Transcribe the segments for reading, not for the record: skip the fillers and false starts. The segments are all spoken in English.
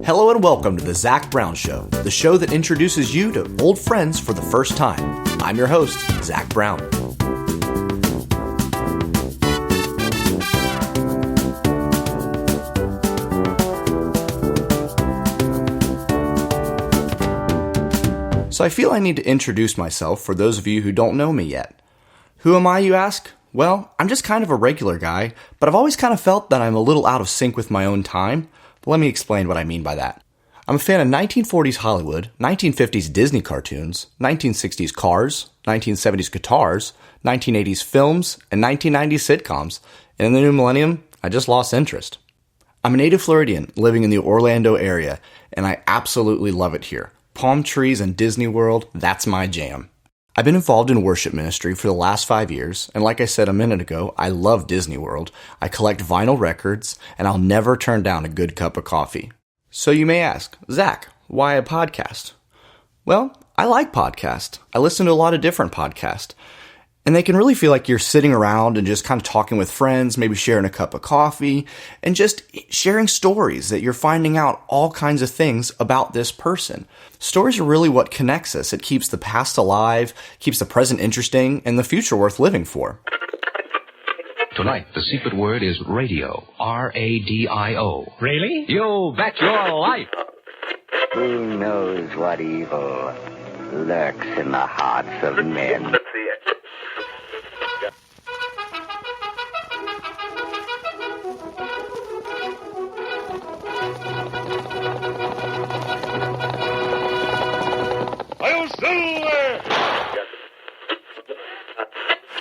Hello and welcome to the Zac Brown Show, the show that introduces you to old friends for the first time. I'm your host, Zac Brown. So I feel I need to introduce myself for those of you who don't know me yet. Who am I, you ask? Well, I'm just kind of a regular guy, but I've always kind of felt that I'm a little out of sync with my own time. But let me explain what I mean by that. I'm a fan of 1940s Hollywood, 1950s Disney cartoons, 1960s cars, 1970s guitars, 1980s films, and 1990s sitcoms. And in the new millennium, I just lost interest. I'm a native Floridian living in the Orlando area, and I absolutely love it here. Palm trees and Disney World, that's my jam. I've been involved in worship ministry for the last 5 years, and like I said a minute ago, I love Disney World. I collect vinyl records, and I'll never turn down a good cup of coffee. So you may ask, Zac, why a podcast? Well, I like podcasts. I listen to a lot of different podcasts. And they can really feel like you're sitting around and just kind of talking with friends, maybe sharing a cup of coffee, and just sharing stories that you're finding out all kinds of things about this person. Stories are really what connects us. It keeps the past alive, keeps the present interesting, and the future worth living for. Tonight, the secret word is radio. R-A-D-I-O. Really? You bet your life. Who knows what evil lurks in the hearts of men?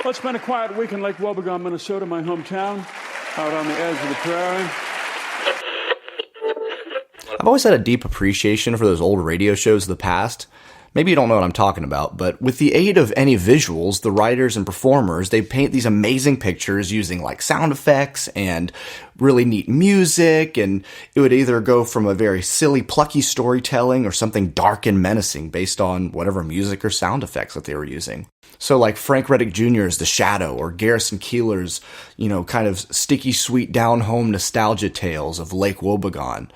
Let's spend a quiet week in Lake Wobegon, Minnesota, my hometown, out on the edge of the prairie. I've always had a deep appreciation for those old radio shows of the past. Maybe you don't know what I'm talking about, but with the aid of any visuals, the writers and performers, they paint these amazing pictures using like sound effects and really neat music, and it would either go from a very silly, plucky storytelling or something dark and menacing based on whatever music or sound effects that they were using. So like Frank Reddick Jr.'s The Shadow or Garrison Keillor's, kind of sticky, sweet, down-home nostalgia tales of Lake Wobegon.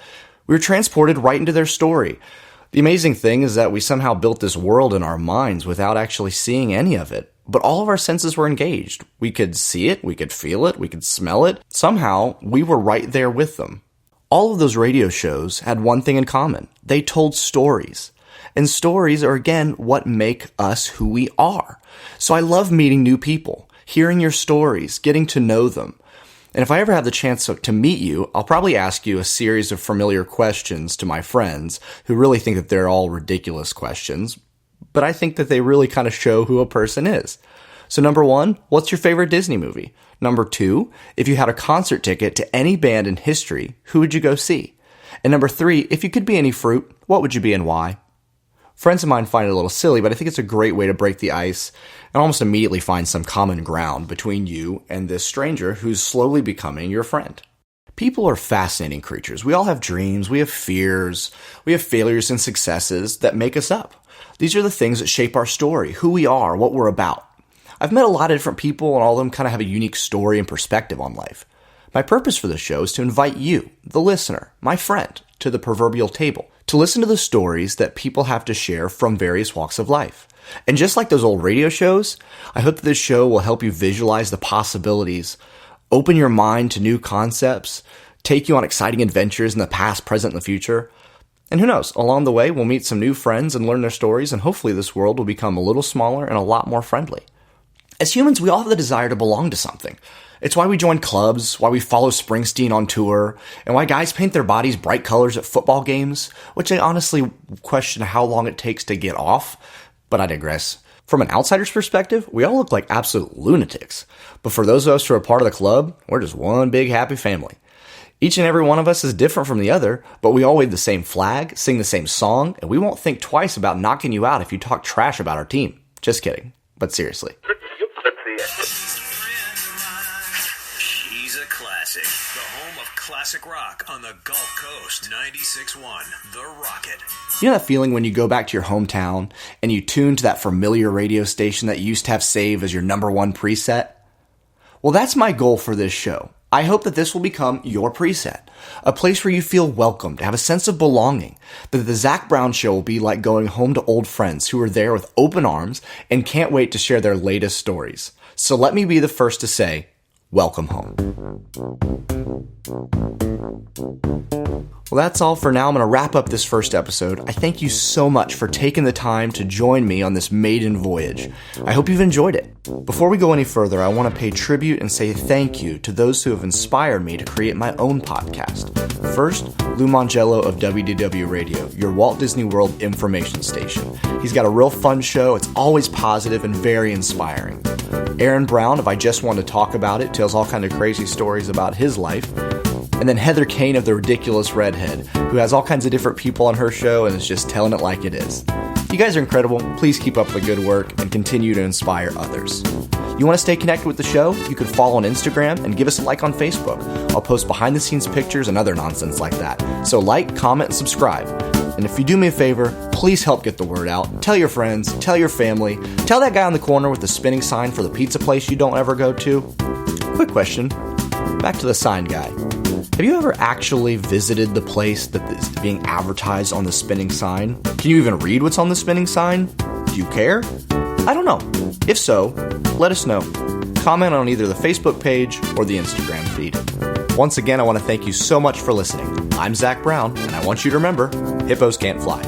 We were transported right into their story. The amazing thing is that we somehow built this world in our minds without actually seeing any of it. But all of our senses were engaged. We could see it, we could feel it, we could smell it. Somehow, we were right there with them. All of those radio shows had one thing in common. They told stories. And stories are, again, what make us who we are. So I love meeting new people, hearing your stories, getting to know them. And if I ever have the chance to meet you, I'll probably ask you a series of familiar questions to my friends who really think that they're all ridiculous questions, but I think that they really kind of show who a person is. So number 1, what's your favorite Disney movie? Number 2, if you had a concert ticket to any band in history, who would you go see? And number 3, if you could be any fruit, what would you be and why? Friends of mine find it a little silly, but I think it's a great way to break the ice and almost immediately find some common ground between you and this stranger who's slowly becoming your friend. People are fascinating creatures. We all have dreams, we have fears, we have failures and successes that make us up. These are the things that shape our story, who we are, what we're about. I've met a lot of different people, and all of them kind of have a unique story and perspective on life. My purpose for this show is to invite you, the listener, my friend, to the proverbial table, to listen to the stories that people have to share from various walks of life. And just like those old radio shows, I hope that this show will help you visualize the possibilities, open your mind to new concepts, take you on exciting adventures in the past, present, and the future. And who knows, along the way, we'll meet some new friends and learn their stories, and hopefully this world will become a little smaller and a lot more friendly. As humans, we all have the desire to belong to something. It's why we join clubs, why we follow Springsteen on tour, and why guys paint their bodies bright colors at football games, which I honestly question how long it takes to get off, but I digress. From an outsider's perspective, we all look like absolute lunatics, but for those of us who are part of the club, we're just one big happy family. Each and every one of us is different from the other, but we all wave the same flag, sing the same song, and we won't think twice about knocking you out if you talk trash about our team. Just kidding, but seriously. He's a Classic, the home of classic rock on the Gulf Coast. 96.1, The Rocket. You know that feeling when you go back to your hometown and you tune to that familiar radio station that you used to have saved as your number one preset? Well, that's my goal for this show. I hope that this will become your preset, a place where you feel welcomed, have a sense of belonging, that the Zac Brown Show will be like going home to old friends who are there with open arms and can't wait to share their latest stories. So let me be the first to say, welcome home. Well, that's all for now. I'm going to wrap up this first episode. I thank you so much for taking the time to join me on this maiden voyage. I hope you've enjoyed it. Before we go any further, I want to pay tribute and say thank you to those who have inspired me to create my own podcast. First, Lou Mangello of WDW Radio, your Walt Disney World information station. He's got a real fun show. It's always positive and very inspiring. Aaron Brown, if I just want to talk about it, tells all kinds of crazy stories about his life. And then Heather Kane of The Ridiculous Redhead, who has all kinds of different people on her show and is just telling it like it is. You guys are incredible. Please keep up the good work and continue to inspire others. You want to stay connected with the show? You can follow on Instagram and give us a like on Facebook. I'll post behind-the-scenes pictures and other nonsense like that. So like, comment, and subscribe. And if you do me a favor, please help get the word out. Tell your friends, tell your family, tell that guy on the corner with the spinning sign for the pizza place you don't ever go to. Quick question. Back to the sign guy. Have you ever actually visited the place that is being advertised on the spinning sign? Can you even read what's on the spinning sign? Do you care? I don't know. If so, let us know. Comment on either the Facebook page or the Instagram feed. Once again, I want to thank you so much for listening. I'm Zac Brown, and I want you to remember, hippos can't fly.